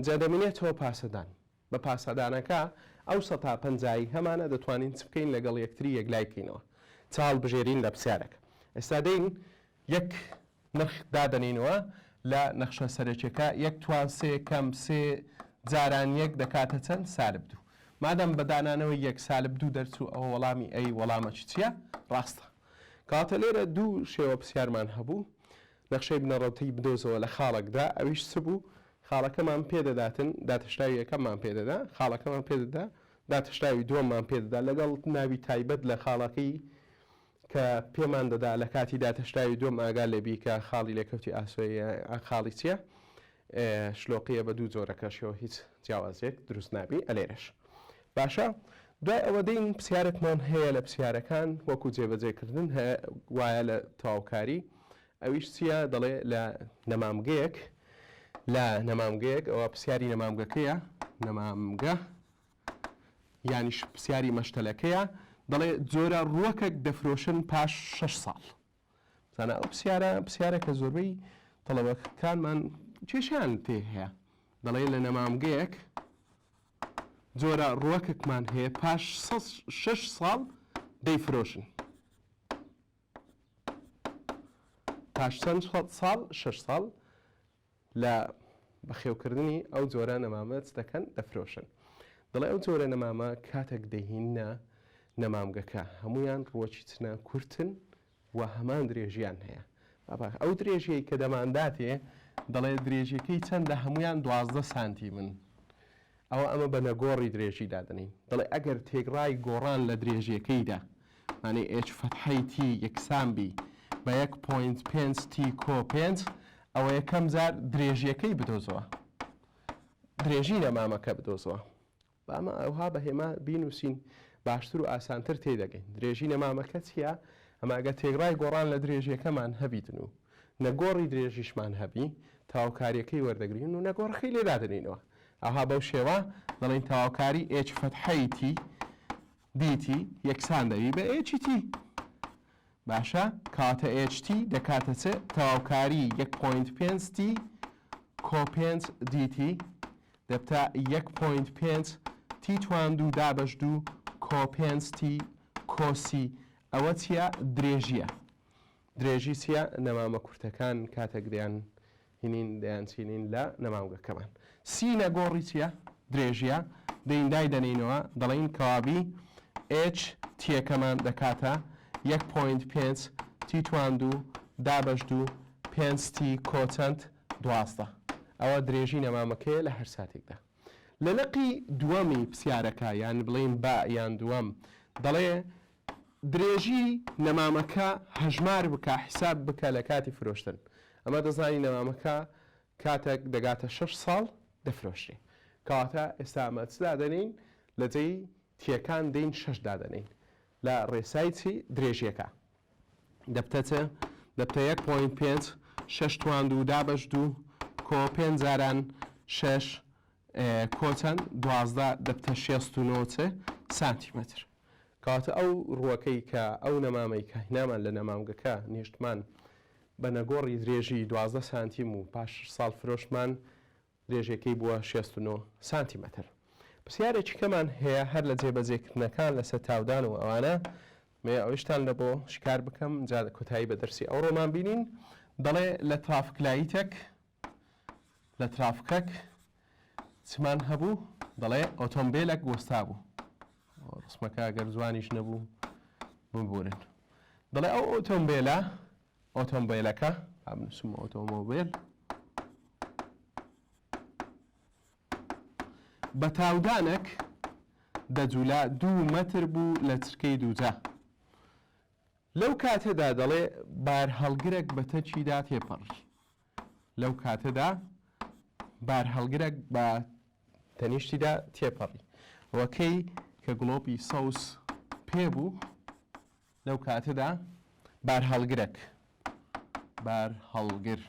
جا دەمێنێتەوە پاسەدان بە پاسەدانەکە ئەو 150 هەمانە دەتوانین چ بکەین لەگەڵ یەکتری یەکلای بکەینەوە چاڵ بژێرین لە پرسیارەکە. ئێستا دەین یەک نرخ دادەنینەوە لە نەخشە سەرەکیەکە یەک توان سێ کەم سێ جاران یەک دەکاتە چەند سالب دوو. مادەم بەدانانەوەی یەک سالب دوو دەرچوو ئەوە وەڵامی ئەی وەڵامەکی چییە ڕاستە. کاتە لێرە دوو شێوە پرسیارمان هەبوو نەخشەی بنەڕەتی بدۆزەوە لە خاڵێکدا ئەویش چ بوو خاڵەکەمان پێدەداتن داتەشراوی یەکەممان پێدەدا خاڵەکەمان پێدەدا داتەشراوی دووەممان پێدەدا لەگەڵ ناوی تایبەت لە خاڵەکەی کە پێمان دەدا لە کاتی داتەشراوی دووەم ئاگا لێبی کە خاڵی لێکەوتی ئاسۆیە خاڵی چییە شلۆقیە بە دوو جۆرەکەشەوە هیچ جیاوازێک دروست نابی ئەلێرەش. باشە دوای ئەوە دەین پرسیارێکمان هەیە لە پرسیارەکان وەکو جێبەجێکردن وایە لە تەواوکاری ئەویش چییە دەڵێ لە نەمامگەیەک ئەوە پرسیاری نەمامگەکەیە نەمامگە یانیش پرسیاری مەشتەلەکەیە دەڵێ جۆرە ڕووەکێک دەفرۆشن پاش 6 ساڵ. زانە ئەو پرسیارێکە زۆربەی تەڵەبەکانمان کێشیان تێ هەیە دەڵێ لە نەمامگەیەک جۆرە ڕووەکێکمان هەیە پاش 6 ساڵ دەیفرۆشن. پاش چەند ساڵ 6 ساڵ لە بەخێوکردنی ئەو جۆرە نەمامەت دەکەن دەفرۆشن. دەڵێ ئەو جۆرە نەمامە کاتێک دەهینە نەمامگەکە هەمویان ڕۆکی چنە کورتن و هەمان درێژیان هەیە. ئەو درێژەی کە دەمانداتێ دەڵێ درێژەکەی چەندە هەمویان 12 سانتی من. ئەمە بە نەگۆڕی درێژی دادنین. دەڵێ ئەگەر تێگڕای گۆڕان لە درێژیەکەیدا مانێ ئێچ فەتحەی تی یەکسانبی بە 1.5 تی کۆ 5 ئەوە یەکەم جار درێژیەکەی بدۆزەوە. درێژی نەمامەکە بدۆزەوە. بەمە ئەوها بەهێمە بینوسین باشتر و ئاسانتر تێدەگەین. درێژی نەمامەکە چییە؟ ئەماگە تێگڕای گۆڕان لە درێژیەکەمان هەبیتن و نەگۆڕی درێژیشمان هەبی تاواکاریەکەی وەردەگرین و نەگۆڕەکەی لێدادنینەوە. ئەوها بەو شێوە دەڵێن تاواکاری ئێچ فەتحەی تی دیتی یەکسان دەبی بە ئێچی تی. باشە کاتە HT دەکاتە چ تەواوکاری 1.5 تی کۆ 5 دیتی دەبتە 1.5 تی تواندوو دابەشدوو کۆ 5 تی کۆسی. ئەوە چیە؟ درێژیە. درێژی چیە؟ نەمامە کورتەکان کاتێک دەیان هینین دەیانچینین لە نەمامگەکەمان. سی نەگۆڕی چیە؟ درێژیە. دەیندای دەنینەوە دەڵێن کەوابی H تیەکەمان دەکاتە 1.5 تی تواندوو دابەشدوو 5 تی کۆ چەند 12. ئەوە درێژی نەمامەکەیە لە هەر ساتێکدا. لە لەقی دووەمی پرسیارەکە یان بڵێن با یان دووەم دەڵێ درێژی نەمامەکە هەژمار بکە حیساب بکە لە کاتی فرۆشتن. ئەمە دەزانی نەمامەکە کاتێک دەگاتە 6 ساڵ دەفرۆشی. کەواتە ئێستا ئەمە چدا دەنین لە جێی تیەکان دەین 6 دادەنین لە ڕێسای چی درێژیەکە دەبتە 1.5 6 تواندوو دابەشدوو کۆ 5 جاران 6 کۆ چەند 12 دەبتە 69 سانتیمەتر. کەواتە ئەو ڕووەکەی کە ئەو نەمامەی کە هینامان لە نەمامگەکە نیشتمان بە نەگۆڕی درێژی 12 سانتیم و پاش ساڵ فرۆشمان درێژەکەی بووە 69 سانتیمەتر. پرسیارێکی کەمان هەیە هەر لە جێبەجێکردنەکان لەسەر تاودان و ئەوانە مێ ئەوشتان لە بۆ شکار بکەم جا کۆتایی بە دەرسی ئەوڕۆمان بینین. دەڵێ لە ترافکلاییتێک لە ترافکەک چمان هەبوو دەڵێ ئۆتۆمبیلێک وەستا بوو. ڕسمەکە ئەگەر جوانیش نەبوو ببورن. دەڵێ ئەو ئۆتۆمبیلەکە هەبنووسم ئۆتۆمۆبیل بە تاودانێک دەجوولا 2 مەتر بوو لە چرکەی دووجا. لەو کاتەدا دەڵێ بار هەڵگرێک بە تەچیدا تێپەڕی. لەو کاتەدا بار هەڵگرێک بە تەنیشتیدا تێپەڕی. وەکەی کە گڵۆپی سەوس پێ بوو لەو کاتەدا بار هەڵگرێک بار هەڵگر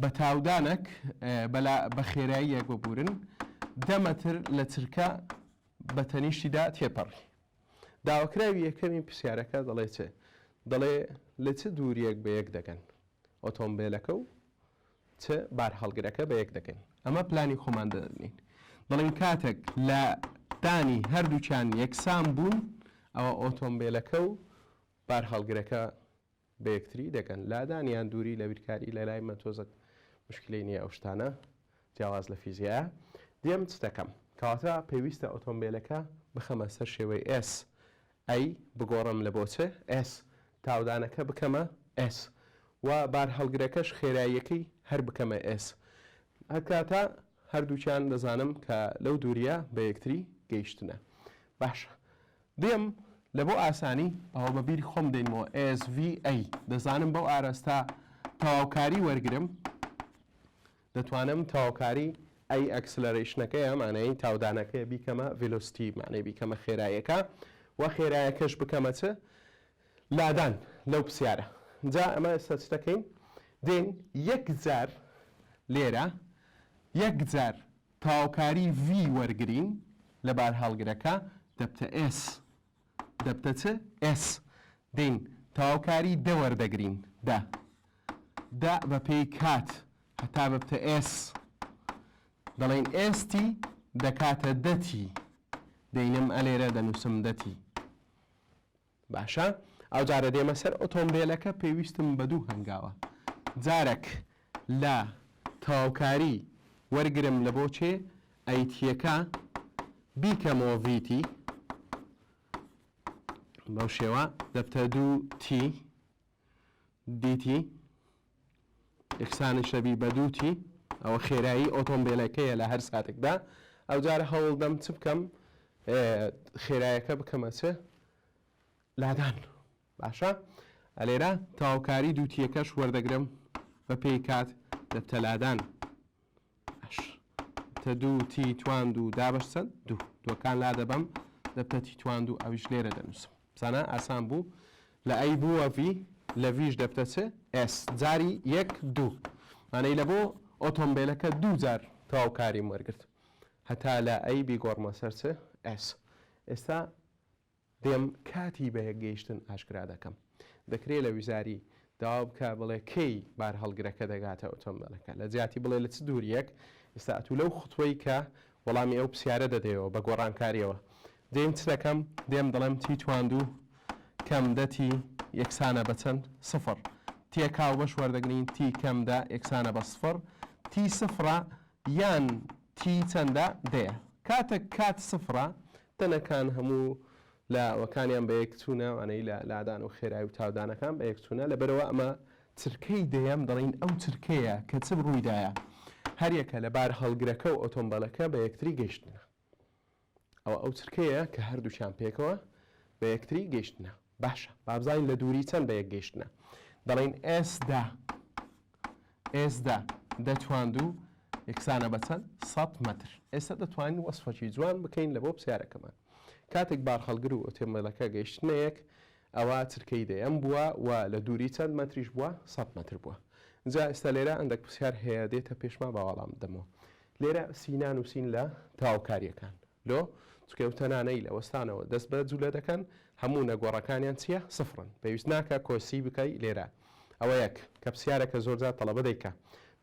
بە تاودانێک بە خێراییەک ببورن 10 مەتر لە چرکە بە تەنیشتیدا تێپەڕی. داواکراوی یەکەمی پرسیارەکە دەڵێ چێ؟ دەڵێ لە چ دووریەک بە یەک دەگەن ئۆتۆمبیلەکە و چ بار هەڵگرەکە بە یەک دەگەن. ئەمە پلانی خۆمان دەدەنین. دەڵێن کاتێک لە دانی هەردووچیان یەکسان بوون ئەوە ئۆتۆمبیلەکە و بار هەڵگرەکە بە یەکتری دەگەن. لادانیان دووری لە بیرکاری لە لای مەتۆزە مشکلەی نییە ئەو شتانە جیاواز لە فیزیایە. دێم چ دەکەم کەواتە پێویستە ئۆتۆمبیلەکە بخەمە سەر شێوەی S ئەی بگۆڕم لە بۆچێ S تاودانەکە بکەمە S و بار هەڵگرەکەش خێراییەکەی هەر بکەمە S. هەکاتە هەردووچیان دەزانم کە لەو دووریە بە یەکتری گەیشتنە. باشە دێم لە بۆ ئاسانی ئەوە بەبیری خۆم دێنمەوە SVA دەزانم بەو ئاراستە تەواوکاری وەرگرم دەتوانم تەواوکاری ئەی ئەکسلەرێشنەکەیە مانەی تاودانەکەی بیکەمە ڤیلۆسیتی مانەی بیکەمە خێراییەکە و خێراییەکەش بکەمە چ لادان لەو پرسیارە. جا ئەمە ئێستا چ دەکەین؟ دێن یەک جار لێرە یەک جار تەواوکاری V وەرگرین لە بار هەڵگرەکە دەبتە S دەبتە چ S. دێن تەواوکاری دە وەردەگرین دا بە پێی کات هەتا ببتە S دەڵێن ئێستی دەکاتە دەتی دەینم ئەلێرە دەنووسم دەتی. باشە ئەو جارە دێمە سەر ئۆتۆمبیلەکە پێویستم بە دوو هەنگاوە. جارێک لە تەواوکاری وەرگرم لە بۆ چێ ئەیتیەکە بیکەمەوە ڤیتی بەو شێوە دەبتە 2t dt یەکسانی شەبی بە 2t ئەوە خێرایی ئۆتۆمبیلەکەیە لە هەر ساتێکدا ئەو جارە هەوڵدەم چ بکەم خێراییەکە بکەمە چ لادان باشە ئەلێرە تەواوکاری دووتیەکەش وەردەگرم بە پێی کات دەبتە لادان باش تە 2t توان و دابش چەند دووەکان لا دەبەم دەبتە تی توان و ئەویش لێرە دەنووسم زانە ئاسان بوو لە ئەی بووە ڤ لە ڤیش دەبتە چ s جاری 1 2 مانەی لە بۆ ئۆتۆمبیلەکە دوو جار تەواوکاریم وەرگرت هەتا لە ئەی بیگۆڕمە سەر چ s ئێستا دێم کاتی بە یەک گەیشتن ئاشکرا دەکەم دەکرێت لە ویزاری داوا بکە بڵێ کەی بار هەڵگرەکە دەگاتە ئۆتۆمبیلەکە لە جیاتی بڵێ لە چ دووریەک ئێستا ئەتوو لەو خوتوەی کە وەڵامی ئەو پرسیارە دەدەیەوە بە گۆڕانکاریەوە دێم چ دەکەم دێم دەڵێم تی تواندوو کەم دەتی یەکسانە بە چەند سفر تێکاو بەش وەردەگرین تی کەمدا یەکسانە بە سفر تی سفرە یان تی چەندە دەیە کاتێک کات سفرە تەنەکان هەموو لە وەکانیان بە یەکچوونە وانەی لە لادان و خێرایی و تاودانەکان بە یەکچوونە لەبەرەوە ئەمە چرکەی دەیەم دەڵین ئەو چرکەیە کە چ ڕوویدایە هەریەکە لە بار هەڵگرەکە و ئۆتۆمبیلەکە بە یەکتری گەیشتنە ئەو چرکەیە کە هەردووچیان پێکەوە بە یەکتری گەیشتنە باشە بابزانین لە دووری چەند بە یەک گەیشتنە دەڵین ئێسدا دەتواندوو یەکسانە بە چەند 100 مەتر ئێستا دەتوانین وەسفەکی جوان بکەین لە بۆ پرسیارەکەمان کاتێک بار هەڵگر و ئۆتۆمبیلەکە گەیشتنەیەک ئەوە چرکەی دەیەم بووە و لە دووری چەند مەتریش بووە 100 مەتر بووە جا ئێستا لێرە ئەندێک پرسیار هەیە دێتە پێشما باوەڵام بدەمەوە لێرە سینان و سین لە تاواوکاریەکان لۆ چکەوتەنانەی لە وەستانەوە دەست بە جوولە دەکەن هەموو نەگۆڕەکانیان چییە سفرن پێویست ناکە کۆسی بکەی لێرە ئەوە یەک کە پرسیارەکە زۆرجار تەڵەبە دەیکە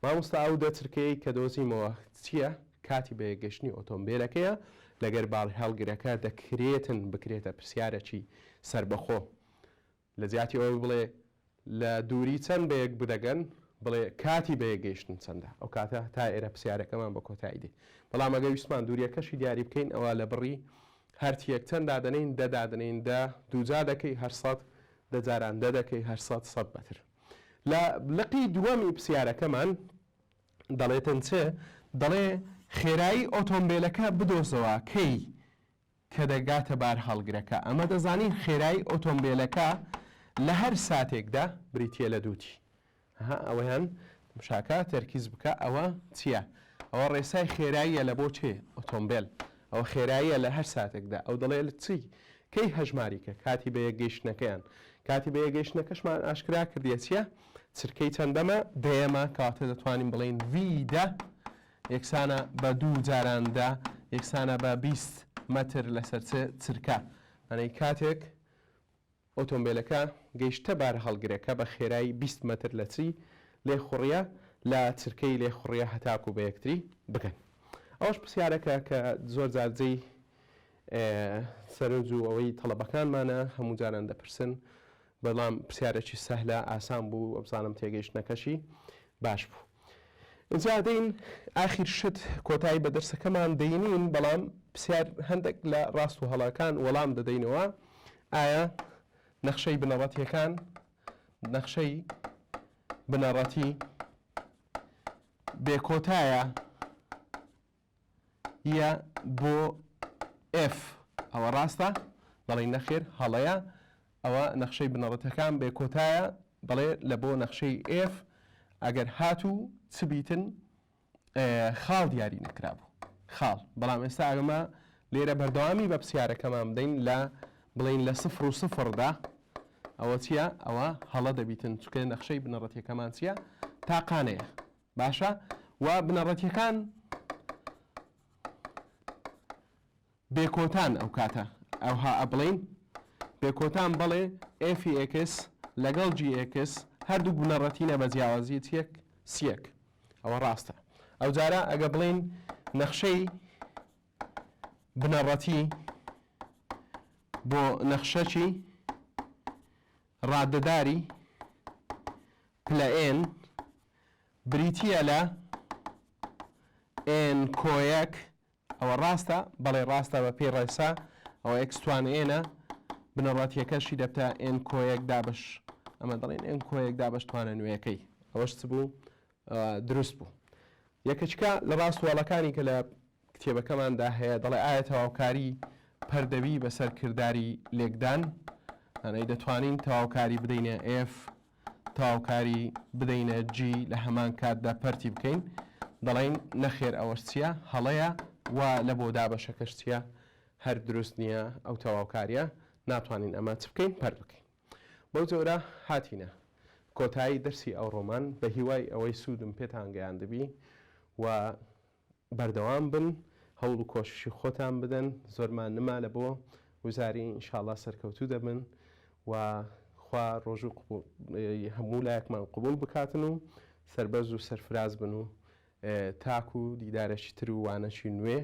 مامۆستا ئەو دەچرکەیە کە دۆزیمەوە چییە کاتی بە یەکگەشتنی ئۆتۆمبیلەکەیە لەگەر باڵ هەڵگرەکە دەکرێتن بکرێتە پرسیارەکی سربەخۆ لە زیاتی ئەوە بڵێ لە دووری چەند بە یەک بدەگەن بڵێ کاتی بە یەکگەیشتن چەندە ئەو کاتە تا ئێرە پرسیارەکەمان بە کۆتایی دێ بەڵام ئەگە ویسمان دووریەکەشی دیاری بکەین ئەوە لە بڕی هەرتی یەک چەند دادەنین دەدادنین دووجا دەکەی هەر 100 دەجاران دەدەکەی هەر 100 بەتر لە لقی دووەمی پرسیارەکەمان دەڵێتن چێ دەڵێ خێرایی ئۆتۆمبیلەکە بدۆزەوە کەی کە دەگاتە بار هەڵگرەکە ئەمە دەزانین خێرایی ئۆتۆمبیلەکە لە هەر ساتێکدا بریتە لە دووتی ئەوەیان مشاکە تەرکیز بکە ئەوە چییە ئەوە ڕێسای خێراییە لە بۆ چێ ئۆتۆمبیل ئەوە خێراییە لە هەر ساتێکدا ئەو دەڵێ لە چی کەی هەژماریکە کاتی بە یەکگەیشتنەکەیان کاتی بە یەکگەیشتنەکەشمان ئاشکرا کردیە چییە چرکەی چەندەمە دەیەمە کاتە دەتوانین بڵین ڤیدا یەکسانە بە دوو جاراندا یەکسانە بە 20 مەتر لەسەر چرکە ئەنەی کاتێک ئۆتۆمبیلەکە گەیشتە بار هەڵگرەکە بە خێرایی 20 مەتر لە چی لێ خوڕیە لە چرکەی لێ خوڕیە هەتاکو بە یەکتری بگەن ئەوش پرسیارەکە کە زۆر جارجەی سەرنج و ئەوەی تەڵەبەکانمانە هەموو جاران دەپرسن بەڵام پرسیارێکی سەهلە ئاسان بوو ئەبزانم تێگەیشتنەکەشی باش بوو اینجا دەین ئاخیر شت کۆتایی بە دەرسەکەمان دەینین بەڵام پرسیار هەندێک لە ڕاست و هەڵاکان وەڵام دەدەینەوە ئایا نەخشەی بنەڕەتیەکان نەخشەی بنەڕەتی بێکۆتایە یە بۆ F ئەوە ڕاستە دەڵێن نەخێر هەڵەیە ئەوە نەخشەی بنەڕەتەکان بێکۆتایە دەڵێ لە بۆ نەخشەی F ئەگەر هاتوو چ بیتن خاڵ دیاری نەکرابوو خاڵ بەڵام ئێستا ئەگەمە لێرە بەردەوامی بە پرسیارەکەمان بدەین لە بڵین لە 0 و 0دا ئەوە چییە ئەوە هەڵە دەبیتن چکە نەخشەی بنەڕەتیەکەمان چییە تاقانەیە باشە و بنەڕەتیەکان بێکۆتان ئەو کاتە ئەوها ئەبڵین بێکۆتان بڵێ FX لەگەڵ GX هەردوو بنەڕەتینە بە جیاوازی چیەک سیەک ئەوە ڕاستە ئەو جارە ئەگە بڵین نەخشەی بنەڕەتی بۆ نەخشەکی ڕادەداری پلە N بریتیە لە n کۆیەک ئەوە ڕاستە بەڵێ ڕاستە بە پێی ڕێسا ئەوە x توانێنە بنەڕەتیەکەشی دەبتە n کۆیەک دابش ئەمە دەڵێن n کۆیەک دابش توانە نوێیەکەی ئەوەش چ بوو دروست بوو یەکەچکە لە ڕاستوەڵەکانی کە لە کتێبەکەماندا هەیە دەڵێ ئایا تەواوکاری پەردەوی بەسەر کردداری لێکدان ئەنەی دەتوانین تەواوکاری بدەینە f تەواوکاری بدەینە g لە هەمان کاتدا پەرتی بکەین دەڵێن نەخێر ئەوەش چییە هەڵەیە و لە بۆ دابەشەکەش چییە هەر دروست نییە ئەو تەواوکاریە ناتوانین ئەمە چ بکەین پەر بکەین بەو جۆرە هاتینە کۆتایی دەرسی ئەو ڕۆمان بە هیوای ئەوەی سوودم پێتان گەیاندبی و بەردەوام بن هەوڵ و کۆششی خۆتان بدەن زۆرمان نما لە بۆ وزاری ئینشاءڵڵا سەرکەوتوو دەبن و خوا ڕۆژ و هەموو لایەکمان قبول بکاتن و سەربەز و سەرفراز بن و تاک و دیدارەشی تر و وانەشی نوێ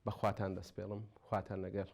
بەخواتان دەست پێڵم خواتان لەگەڵ